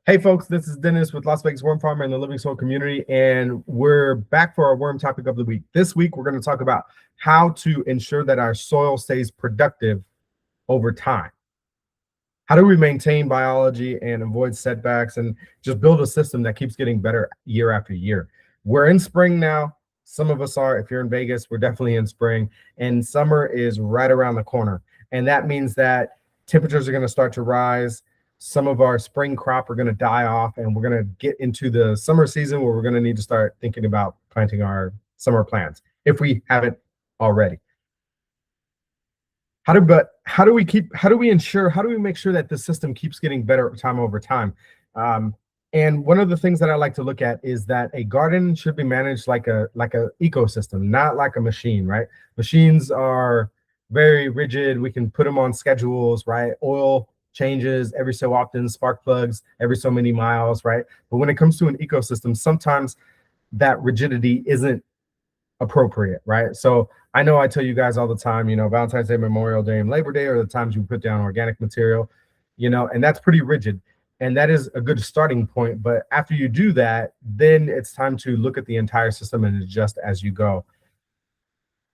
Hey folks, this is Dennis with Las Vegas Worm Farmer and the Living Soil Community, and we're back for our worm topic of the week. This week, we're going to talk about how to ensure that our soil stays productive over time. How do we maintain biology and avoid setbacks and just build a system that keeps getting better year after year? We're in spring now. Some of us are. If you're in Vegas, we're definitely in spring, and summer is right around the corner. And that means that temperatures are going to start to rise. Some of our spring crop are going to die off, and we're going to get into the summer season where we're going to need to start thinking about planting our summer plants if we haven't already. How do we make sure that the system keeps getting better time over time? And one of the things that I like to look at is that a garden should be managed like a ecosystem, not like a machine, right? Machines are very rigid. We can put them on schedules, right? Oil changes every so often, spark plugs every so many miles, right? But when it comes to an ecosystem, sometimes that rigidity isn't appropriate, right? So I know I tell you guys all the time, Valentine's Day, Memorial Day, and Labor Day are the times you put down organic material, and that's pretty rigid. And that is a good starting point. But after you do that, then it's time to look at the entire system and adjust as you go.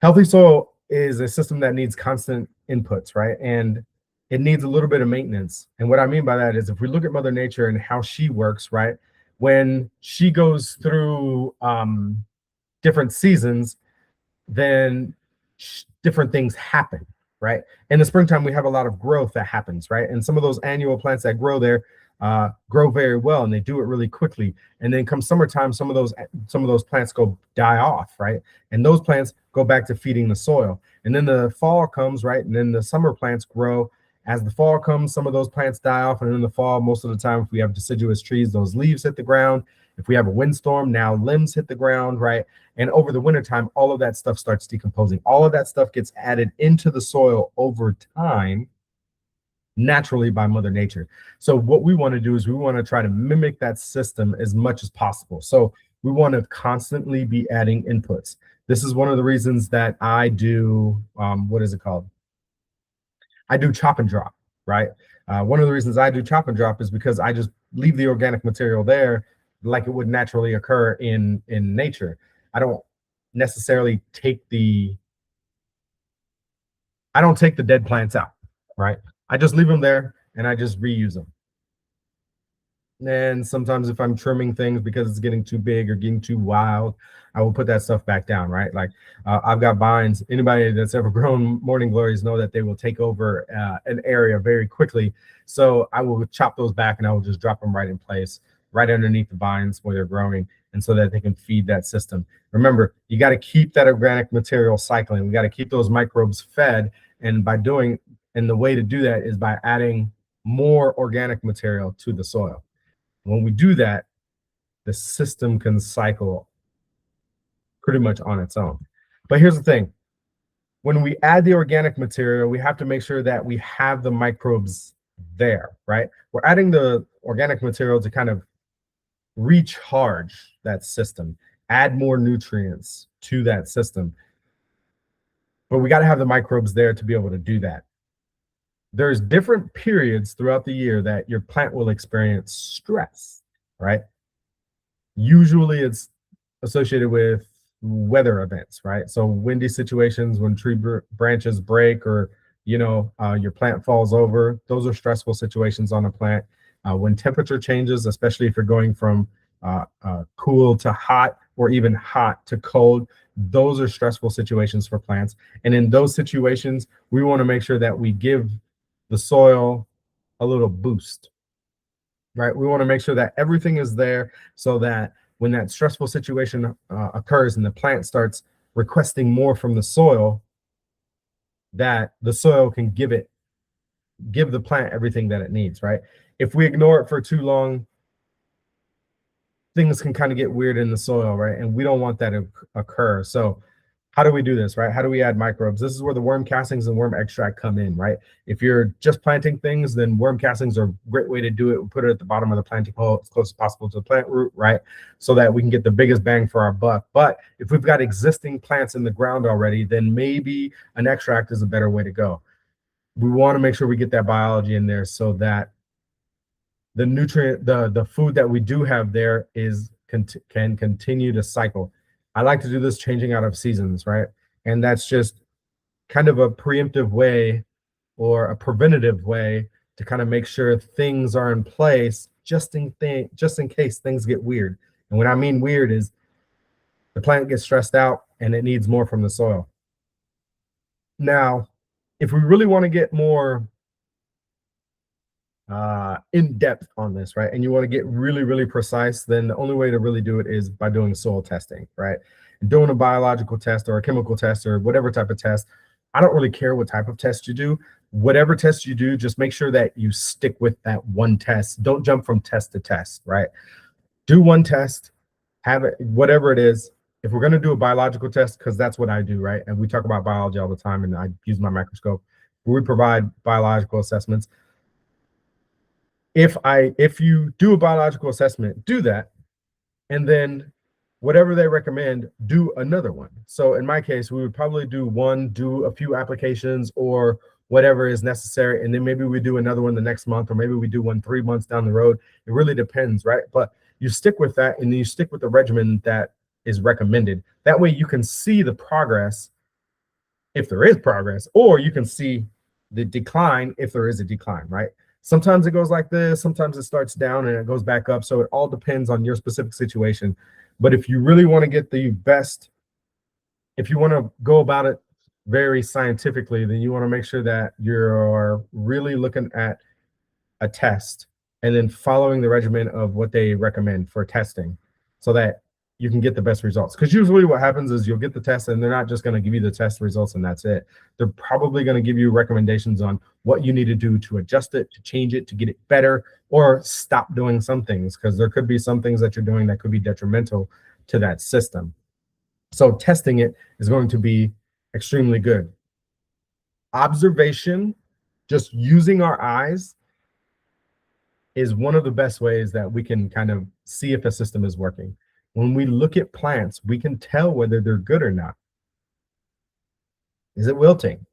Healthy soil is a system that needs constant inputs, right? And it needs a little bit of maintenance. And what I mean by that is if we look at Mother Nature and how she works, right? When she goes through different seasons, then different things happen, right? In the springtime, we have a lot of growth that happens, right? And some of those annual plants that grow there grow very well, and they do it really quickly. And then come summertime, some of those plants die off, right? And those plants go back to feeding the soil. And then the fall comes, right? And then the summer plants grow. As the fall comes, some of those plants die off, and in the fall, most of the time, if we have deciduous trees, those leaves hit the ground. If we have a windstorm, now limbs hit the ground, right? And over the wintertime, all of that stuff starts decomposing. All of that stuff gets added into the soil over time, naturally by Mother Nature. So what we want to do is we want to try to mimic that system as much as possible. So we want to constantly be adding inputs. This is one of the reasons that I do, what is it called? I do chop and drop, right? One of the reasons I do chop and drop is because I just leave the organic material there like it would naturally occur in nature. I don't necessarily take the dead plants out, right? I just leave them there and I just reuse them. And sometimes if I'm trimming things because it's getting too big or getting too wild, I will put that stuff back down, right? Like I've got vines. Anybody that's ever grown morning glories know that they will take over an area very quickly. So I will chop those back and I will just drop them right in place, right underneath the vines where they're growing, and so that they can feed that system. Remember, you got to keep that organic material cycling. We got to keep those microbes fed, and the way to do that is by adding more organic material to the soil. When we do that, the system can cycle pretty much on its own. But here's the thing. When we add the organic material, we have to make sure that we have the microbes there, right? We're adding the organic material to kind of recharge that system, add more nutrients to that system. But we got to have the microbes there to be able to do that. There's different periods throughout the year that your plant will experience stress, right? Usually it's associated with weather events, right? So windy situations, when tree branches break, or your plant falls over, those are stressful situations on a plant. When temperature changes, especially if you're going from cool to hot or even hot to cold, those are stressful situations for plants. And in those situations, we want to make sure that we give the soil a little boost, right? We want to make sure that everything is there so that when that stressful situation occurs and the plant starts requesting more from the soil, that the soil can give the plant everything that it needs, right? If we ignore it for too long, things can kind of get weird in the soil, right? And we don't want that to occur. So how do we do this, right? How do we add microbes? This is where the worm castings and worm extract come in, right? If you're just planting things, then worm castings are a great way to do it. We put it at the bottom of the planting hole as close as possible to the plant root, right? So that we can get the biggest bang for our buck. But if we've got existing plants in the ground already, then maybe an extract is a better way to go. We want to make sure we get that biology in there so that the nutrient, the food that we do have there can continue to cycle. I like to do this changing out of seasons, right? And that's just kind of a preemptive way or a preventative way to kind of make sure things are in place just in case things get weird. And when I mean weird is the plant gets stressed out and it needs more from the soil. Now, if we really want to get more in depth on this, right, and you want to get really, really precise, then the only way to really do it is by doing soil testing, right? Doing a biological test or a chemical test or whatever type of test. I don't really care what type of test you do. Whatever test you do, just make sure that you stick with that one test. Don't jump from test to test, right? Do one test, have it, whatever it is. If we're going to do a biological test, because that's what I do, right? And we talk about biology all the time, and I use my microscope. We provide biological assessments. If you do a biological assessment, do that, and then whatever they recommend, do another one. So in my case, we would probably do a few applications or whatever is necessary, and then maybe we do another one the next month, or maybe we do one 3 months down the road. It really depends, right? But you stick with that, and then you stick with the regimen that is recommended. That way you can see the progress if there is progress, or you can see the decline if there is a decline, right? Sometimes it goes like this, sometimes it starts down and it goes back up. So it all depends on your specific situation. But if you really want to get the best, if you want to go about it very scientifically, then you want to make sure that you're really looking at a test and then following the regimen of what they recommend for testing so that you can get the best results. Because usually what happens is you'll get the test and they're not just going to give you the test results and that's it. They're probably going to give you recommendations on what you need to do to adjust it, to change it, to get it better, or stop doing some things, because there could be some things that you're doing that could be detrimental to that system. So testing it is going to be extremely good. Observation, just using our eyes, is one of the best ways that we can kind of see if a system is working. When we look at plants, we can tell whether they're good or not. Is it wilting?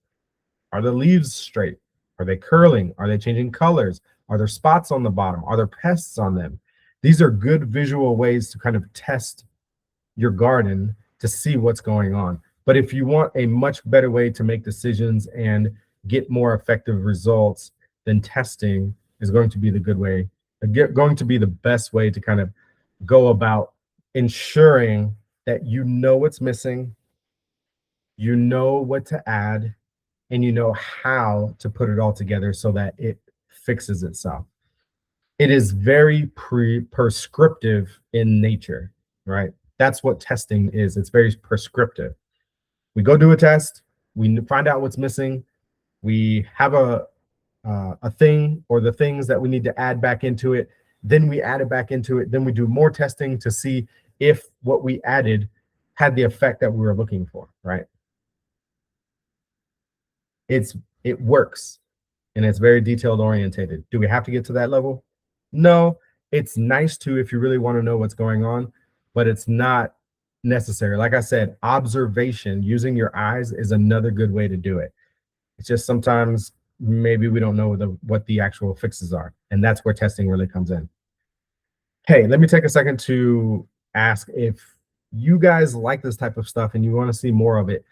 Are the leaves straight? Are they curling? Are they changing colors? Are there spots on the bottom? Are there pests on them? These are good visual ways to kind of test your garden to see what's going on. But if you want a much better way to make decisions and get more effective results, then testing is going to be the good way, going to be the best way to kind of go about ensuring that you know what's missing, you know what to add, and you know how to put it all together so that it fixes itself. It is very prescriptive in nature, right? That's what testing is. It's very prescriptive. We go do a test, we find out what's missing, we have a thing or the things that we need to add back into it, then we add it back into it, then we do more testing to see if what we added had the effect that we were looking for, right? It works, and it's very detailed orientated. Do we have to get to that level? No. It's nice to if you really want to know what's going on, but it's not necessary. Like I said, observation, using your eyes, is another good way to do it. It's just sometimes maybe we don't know what the actual fixes are, and that's where testing really comes in. Hey, let me take a second to ask if you guys like this type of stuff and you want to see more of it.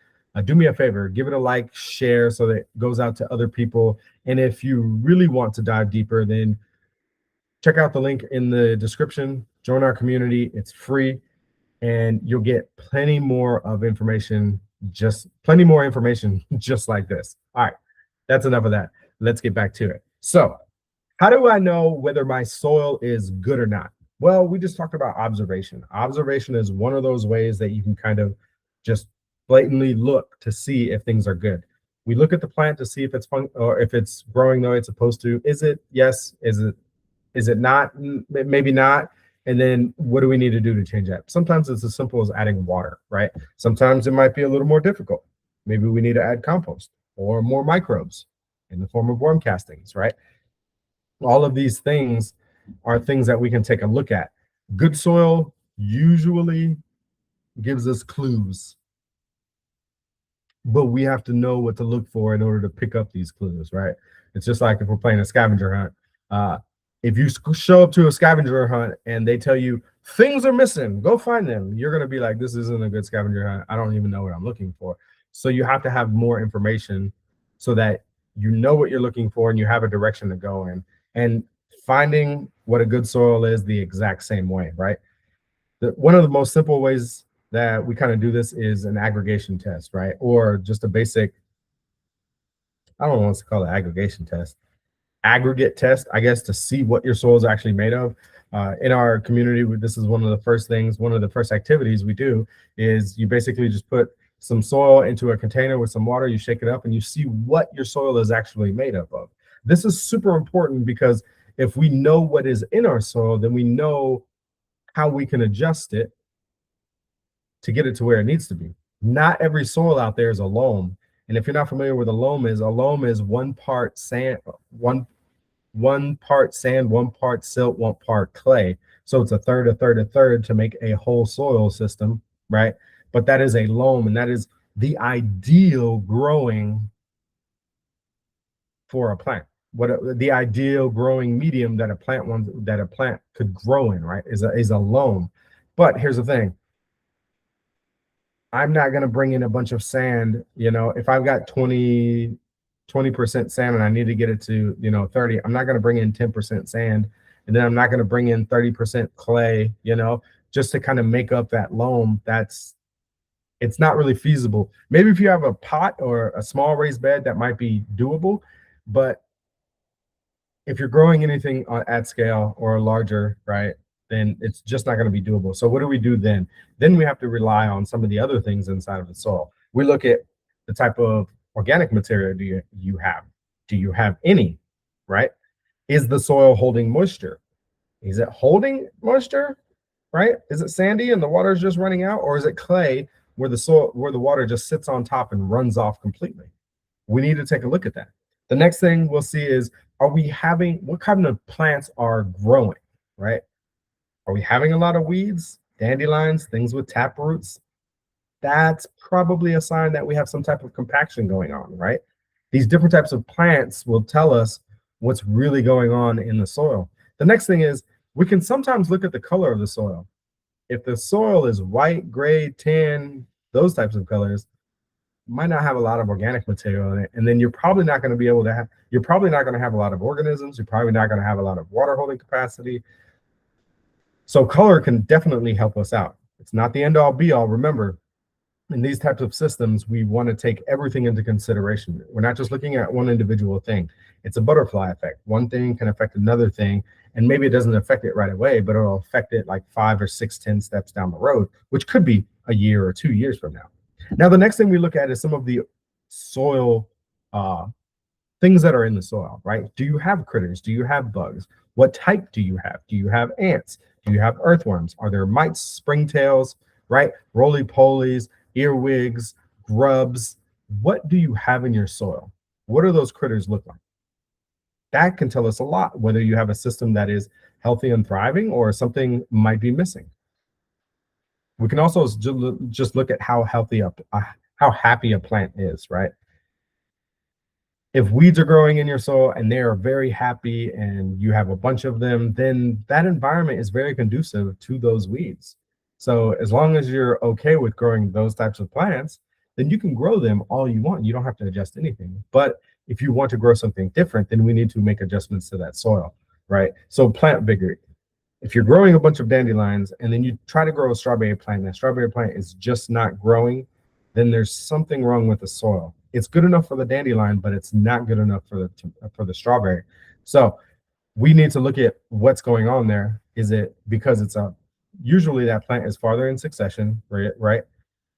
Do me a favor, give it a like, share so that it goes out to other people. And if you really want to dive deeper, then check out the link in the description. Join our community. It's free, and you'll get plenty more information just like this. All right, that's enough of that. Let's get back to it. So how do I know whether my soil is good or not? Well, we just talked about observation. Observation is one of those ways that you can kind of just blatantly look to see if things are good. We look at the plant to see if it's or if it's growing the way it's supposed to. Is it? Yes. Is it not? Maybe not. And then what do we need to do to change that? Sometimes it's as simple as adding water, right? Sometimes it might be a little more difficult. Maybe we need to add compost or more microbes in the form of worm castings, right? All of these things are things that we can take a look at. Good soil usually gives us clues, but we have to know what to look for in order to pick up these clues, right? It's just like if we're playing a scavenger hunt. If you show up to a scavenger hunt and they tell you things are missing, go find them, you're going to be like, this isn't a good scavenger hunt. I don't even know what I'm looking for. So you have to have more information so that you know what you're looking for and you have a direction to go in. And finding what a good soil is the exact same way, right? One of the most simple ways that we kind of do this is an aggregation test, right? Or just a basic, I don't know what to call it, aggregation test, aggregate test, I guess, to see what your soil is actually made of. In our community, this is one of the first things, one of the first activities we do is you basically just put some soil into a container with some water, you shake it up, and you see what your soil is actually made up of. This is super important because if we know what is in our soil, then we know how we can adjust it to get it to where it needs to be. Not every soil out there is a loam. And if you're not familiar with a loam is 1 part sand, one part sand, 1 part silt, 1 part clay. So it's a third, a third, a third to make a whole soil system, right? But that is a loam, and that is the ideal growing for a plant. The ideal growing medium that a plant could grow in, right, is a loam. But here's the thing. I'm not going to bring in a bunch of sand. You know, if I've got 20% sand and I need to get it to, 30, I'm not going to bring in 10% sand. And then I'm not going to bring in 30% clay, just to kind of make up that loam. It's not really feasible. Maybe if you have a pot or a small raised bed, that might be doable. But if you're growing anything at scale or larger, right, then it's just not going to be doable. So what do we do then? Then we have to rely on some of the other things inside of the soil. We look at the type of organic material you have. Do you have any, right? Is the soil holding moisture? Is it holding moisture, right? Is it sandy and the water is just running out? Or is it clay where the water just sits on top and runs off completely? We need to take a look at that. The next thing we'll see is, what kind of plants are growing, right? Are we having a lot of weeds, dandelions, things with tap roots? That's probably a sign that we have some type of compaction going on, right? These different types of plants will tell us what's really going on in the soil. The next thing is, we can sometimes look at the color of the soil. If the soil is white, gray, tan, those types of colors, might not have a lot of organic material in it. And then you're probably not going to have a lot of organisms. You're probably not going to have a lot of water holding capacity. So color can definitely help us out. It's not the end all be all. Remember, in these types of systems, we want to take everything into consideration. We're not just looking at one individual thing. It's a butterfly effect. One thing can affect another thing, and maybe it doesn't affect it right away, but it'll affect it like 5 or 6, 10 steps down the road, which could be a year or 2 years from now. Now, the next thing we look at is some of the soil things that are in the soil, right? Do you have critters? Do you have bugs? What type do you have? Do you have ants? Do you have earthworms? Are there mites, springtails, right? Roly-polies, earwigs, grubs? What do you have in your soil? What do those critters look like? That can tell us a lot, whether you have a system that is healthy and thriving or something might be missing. We can also just look at how happy a plant is, right? If weeds are growing in your soil and they are very happy and you have a bunch of them, then that environment is very conducive to those weeds. So as long as you're okay with growing those types of plants, then you can grow them all you want. You don't have to adjust anything. But if you want to grow something different, then we need to make adjustments to that soil, right? So plant vigor. If you're growing a bunch of dandelions and then you try to grow a strawberry plant and that strawberry plant is just not growing, then there's something wrong with the soil. It's good enough for the dandelion, but it's not good enough for the strawberry. So we need to look at what's going on there. Is it because usually that plant is farther in succession, right?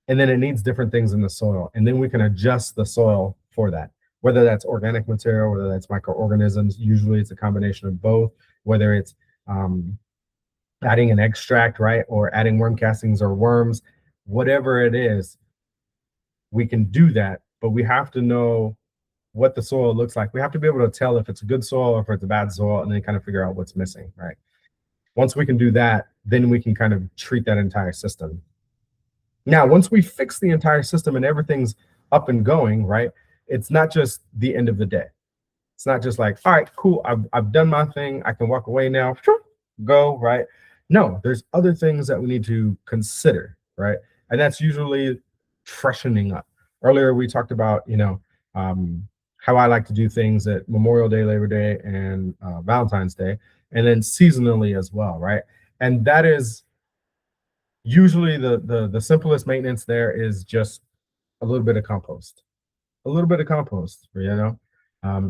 And then it needs different things in the soil. And then we can adjust the soil for that, whether that's organic material, whether that's microorganisms. Usually it's a combination of both, whether it's adding an extract, right? Or adding worm castings or worms, whatever it is, we can do that, but we have to know what the soil looks like. We have to be able to tell if it's a good soil or if it's a bad soil, and then kind of figure out what's missing, right? Once we can do that, then we can kind of treat that entire system. Now, once we fix the entire system and everything's up and going, right? It's not just the end of the day. It's not just like, all right, cool, I've done my thing, I can walk away now, go, right? No, there's other things that we need to consider, right? And that's usually freshening up. Earlier, we talked about, um, how I like to do things at Memorial Day, Labor Day, and Valentine's Day, and then seasonally as well, right? And that is usually the simplest maintenance there is just a little bit of compost, a little bit of compost,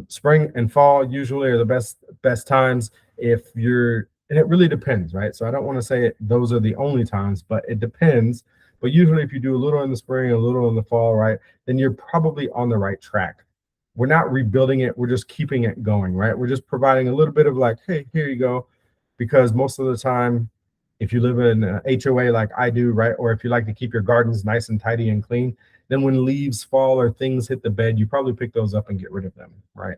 spring and fall usually are the best times if you're, and it really depends, right? So I don't want to say those are the only times, but it depends. But usually if you do a little in the spring, a little in the fall, right, then you're probably on the right track. We're not rebuilding it, we're just keeping it going, right? We're just providing a little bit of like, hey, here you go. Because most of the time, if you live in a HOA like I do, right, or if you like to keep your gardens nice and tidy and clean, then when leaves fall or things hit the bed, you probably pick those up and get rid of them, right?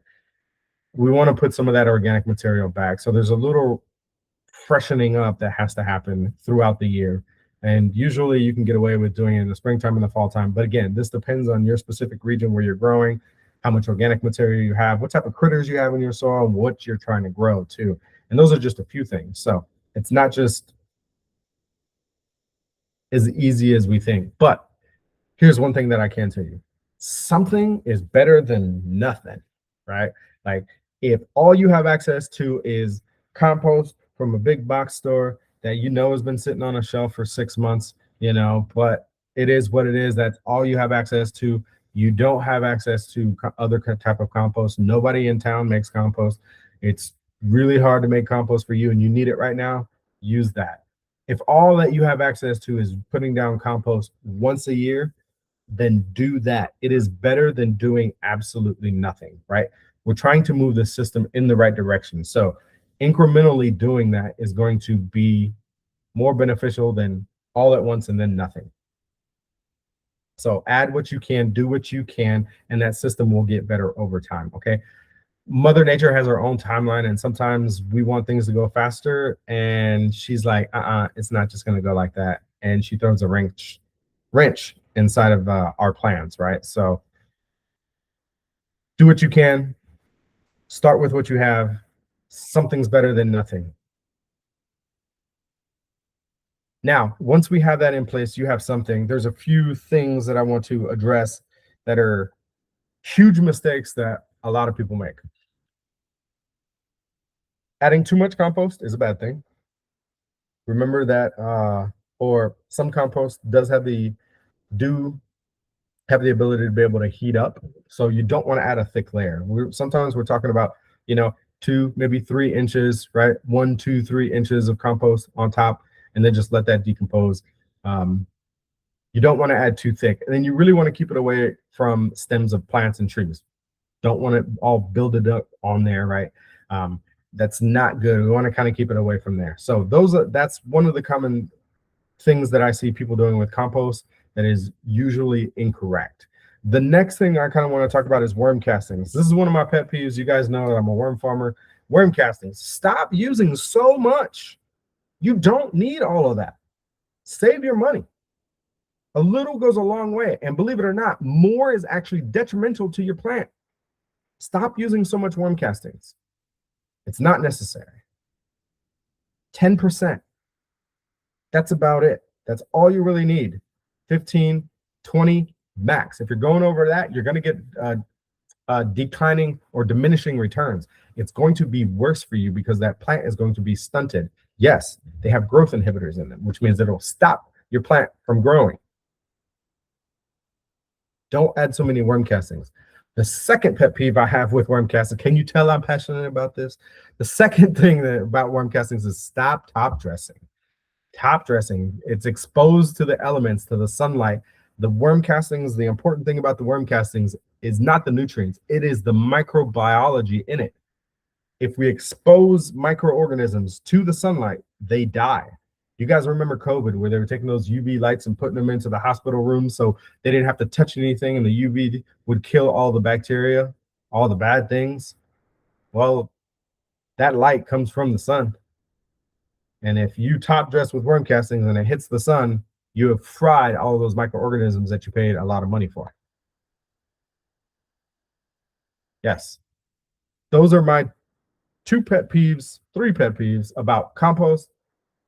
We want to put some of that organic material back. So there's a little freshening up that has to happen throughout the year. And usually you can get away with doing it in the springtime and the fall time. But again, this depends on your specific region where you're growing, how much organic material you have, what type of critters you have in your soil, what you're trying to grow too. And those are just a few things. So it's not just as easy as we think. But here's one thing that I can tell you. Something is better than nothing, right? Like if all you have access to is compost from a big box store that has been sitting on a shelf for 6 months, but it is what it is. That's all you have access to. You don't have access to other type of compost. Nobody in town makes compost. It's really hard to make compost for you and you need it right now. Use that. If all that you have access to is putting down compost once a year, then do that. It is better than doing absolutely nothing, right? We're trying to move the system in the right direction. So incrementally doing that is going to be more beneficial than all at once and then nothing. So add what you can, do what you can, and that system will get better over time, okay? Mother Nature has her own timeline, and sometimes we want things to go faster, and she's like, it's not just gonna go like that. And she throws a wrench inside of our plans, right? So do what you can, start with what you have. Something's better than nothing. Now, once we have that in place, you have something. There's a few things that I want to address that are huge mistakes that a lot of people make. Adding too much compost is a bad thing. Remember that, or some compost does have the ability to be able to heat up. So you don't want to add a thick layer. Sometimes we're talking about, 2, maybe 3 inches, right? 1, 2, 3 inches of compost on top, and then just let that decompose. You don't want to add too thick. And then you really want to keep it away from stems of plants and trees. Don't want it all builded up on there, right? That's not good. We want to kind of keep it away from there. So that's one of the common things that I see people doing with compost that is usually incorrect. The next thing I kind of want to talk about is worm castings. This is one of my pet peeves. You guys know that I'm a worm farmer. Worm castings. Stop using so much. You don't need all of that. Save your money. A little goes a long way. And believe it or not, more is actually detrimental to your plant. Stop using so much worm castings. It's not necessary. 10%. That's about it. That's all you really need. 15, 20 max. If you're going over that, you're going to get declining or diminishing returns. It's going to be worse for you because that plant is going to be stunted. Yes, they have growth inhibitors in them, which means it'll stop your plant from growing. Don't add so many worm castings. The second pet peeve I have with worm castings, can you tell I'm passionate about this? The second thing about worm castings is stop top dressing. Top dressing, it's exposed to the elements, to the sunlight. The worm castings, the important thing about the worm castings is not the nutrients, it is the microbiology in it. If we expose microorganisms to the sunlight, they die. You guys remember COVID, where they were taking those UV lights and putting them into the hospital room so they didn't have to touch anything and the UV would kill all the bacteria, all the bad things? Well, that light comes from the sun. And if you top dress with worm castings and it hits the sun, you have fried all of those microorganisms that you paid a lot of money for. Yes. Those are my three pet peeves about compost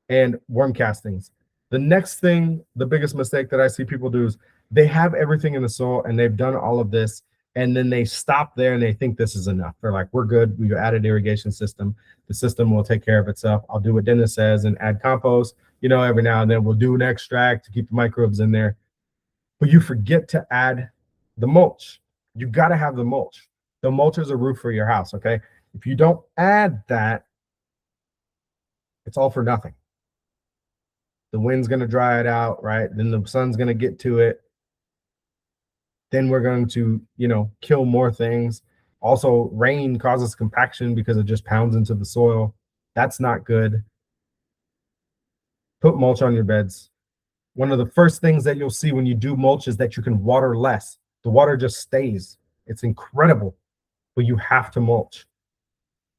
and worm castings. The next thing, the biggest mistake that I see people do is they have everything in the soil and they've done all of this, and then they stop there and they think this is enough. They're like, we're good. We've added irrigation system. The system will take care of itself. I'll do what Dennis says and add compost, every now and then we'll do an extract to keep the microbes in there. But you forget to add the mulch. You got to have the mulch. The mulch is a roof for your house, okay? If you don't add that, it's all for nothing. The wind's going to dry it out, right? Then the sun's going to get to it. Then we're going to, kill more things. Also, rain causes compaction because it just pounds into the soil. That's not good. Put mulch on your beds. One of the first things that you'll see when you do mulch is that you can water less. The water just stays. It's incredible, but you have to mulch.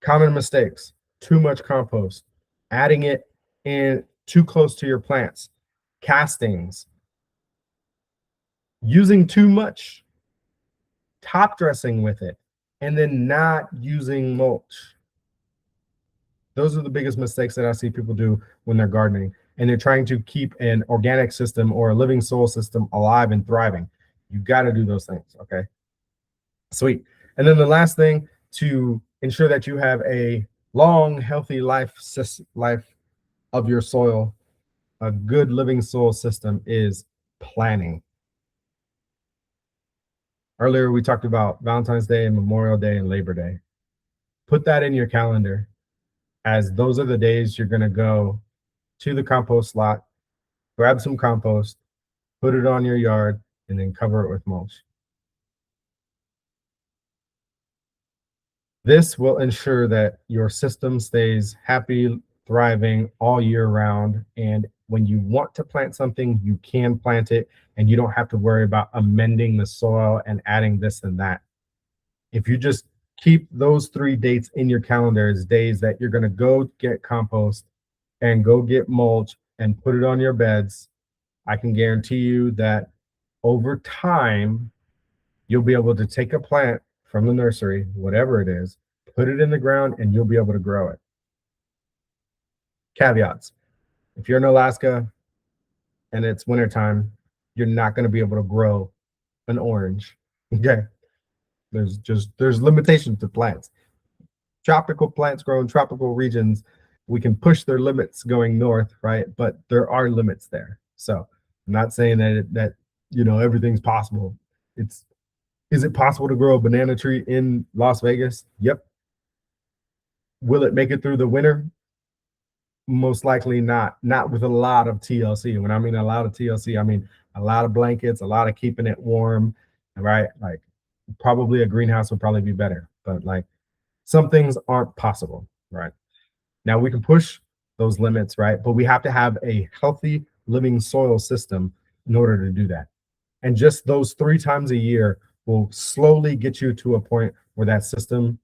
Common mistakes: too much compost, adding it in too close to your plants, castings, using too much, top dressing with it, and then not using mulch. Those are the biggest mistakes that I see people do when they're gardening, and they're trying to keep an organic system or a living soil system alive and thriving. You got to do those things, okay? Sweet. And then the last thing to ensure that you have a long, healthy life of your soil, a good living soil system, is planning. Earlier, we talked about Valentine's Day and Memorial Day and Labor Day. Put that in your calendar, as those are the days you're going to go to the compost lot, grab some compost, put it on your yard, and then cover it with mulch. This will ensure that your system stays happy, thriving all year round. And when you want to plant something, you can plant it, and you don't have to worry about amending the soil and adding this and that. If you just keep those 3 dates in your calendar as days that you're going to go get compost and go get mulch and put it on your beds, I can guarantee you that over time, you'll be able to take a plant from the nursery, whatever it is, put it in the ground, and you'll be able to grow it. Caveats: if you're in Alaska and it's wintertime, you're not going to be able to grow an orange. Okay. There's limitations to plants. Tropical plants grow in tropical regions. We can push their limits going north, right? But there are limits there. So I'm not saying that everything's possible. Is it possible to grow a banana tree in Las Vegas? Yep. Will it make it through the winter? Most likely not. Not with a lot of TLC. When I mean a lot of TLC, I mean a lot of blankets, a lot of keeping it warm, right? Like, probably a greenhouse would probably be better, but like, some things aren't possible, right? Now we can push those limits, right? But we have to have a healthy living soil system in order to do that. And just those 3 times a year will slowly get you to a point where that system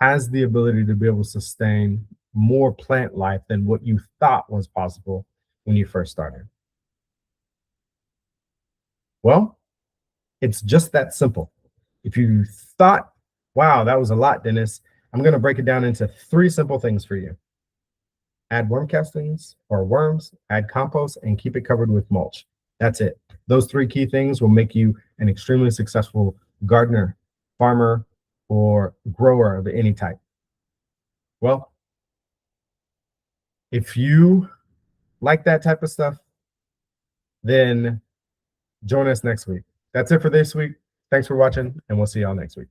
has the ability to be able to sustain more plant life than what you thought was possible when you first started. Well, it's just that simple. If you thought, wow, that was a lot, Dennis, I'm going to break it down into 3 simple things for you. Add worm castings or worms, add compost, and keep it covered with mulch. That's it. Those 3 key things will make you an extremely successful gardener, farmer, or grower of any type. Well, if you like that type of stuff, then join us next week. That's it for this week. Thanks for watching, and we'll see y'all next week.